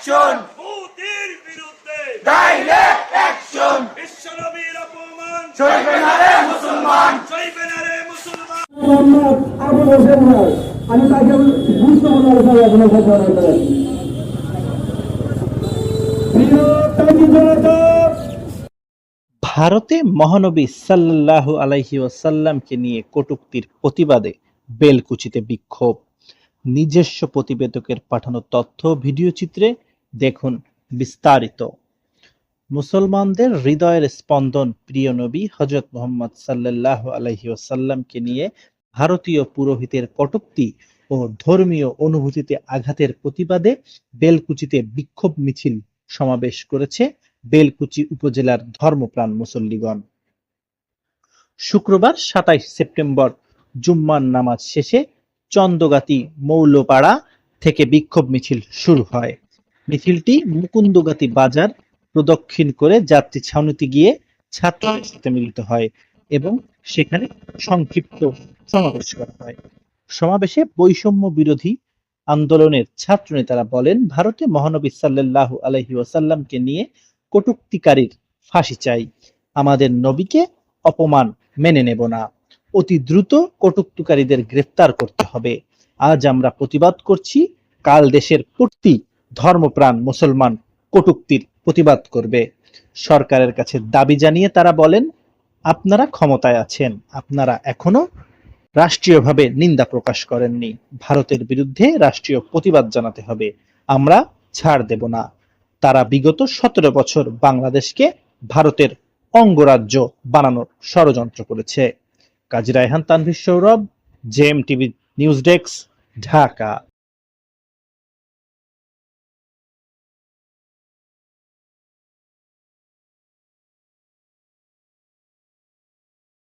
Action, মোদির বিরুদ্ধে direct action, বিশ্বনবীর অপমান সইবে না রে মুসলমান। সইবে না রে মুসলমান। মোহাম্মদ আবু হোসেন রায়, আমি তাকে গুরুত্বপূর্ণ আলোচনা আপনার সাথে আলোচনা করছি। প্রিয় তাহিদ জনতা, ভারতে মহানবী সাল্লাল্লাহু আলাইহি ওয়াসাল্লামকে নিয়ে কটূক্তির প্রতিবাদে বেলকুচিতে বিক্ষোভ। নিজস্ব প্রতিবেদকের পাঠানো তথ্য ভিডিও চিত্রে দেখুন বিস্তারিত। মুসলমানদের হৃদয়ের স্পন্দন প্রিয় নবী হযরত মুহাম্মদ সাল্লাল্লাহু আলাইহি ওয়াসাল্লামকে নিয়ে ভারতীয় পুরোহিতের কটূক্তি ও ধর্মীয় অনুভূতিতে আঘাতের প্রতিবাদে বেলকুচিতে বিক্ষোভ মিছিল সমাবেশ করেছে বেলকুচি উপজেলার ধর্মপ্রাণ মুসল্লিগণ। শুক্রবার ২৭ সেপ্টেম্বর জুম্মার নামাজ শেষে চন্দগাতি মৌলপাড়া থেকে বিক্ষোভ মিছিল শুরু হয়। মিছিলটি মুকুন্দগাতি বাজার প্রদক্ষিণ করে যাত্রী ছাউনিতে গিয়ে ছাত্রদের সাথে মিলিত হয় এবং সেখানে সংক্ষিপ্ত সমাবেশ করা হয়। সমাবেশে বৈষম্য বিরোধী আন্দোলনের ছাত্র নেতারা বলেন, ভারতে মহানবী সাল্লাল্লাহু আলাইহি ওয়াসাল্লামকে নিয়ে কটূক্তিকারীর ফাঁসি চাই। আমাদের নবীকে অপমান মেনে নেব না। অতি দ্রুত কটূক্তিকারীদের গ্রেফতার করতে হবে। আজ আমরা প্রতিবাদ করছি, কাল দেশের প্রতি ধর্মপ্রাণ মুসলমান কটূক্তির প্রতিবাদ করবে। সরকারের কাছে দাবি জানিয়ে তারা বলেন, আপনারা ক্ষমতায় আছেন, আপনারা এখনো রাষ্ট্রীয়ভাবে নিন্দা প্রকাশ করেননি। ভারতের বিরুদ্ধে রাষ্ট্রীয় প্রতিবাদ জানাতে হবে। আমরা ছাড় দেব না। তারা বিগত ১৭ বছর বাংলাদেশকে ভারতের অঙ্গরাজ্য বানানোর ষড়যন্ত্র করেছে। Kazi Raihan Tanvir Sourav, JM TV news desk, Dhaka.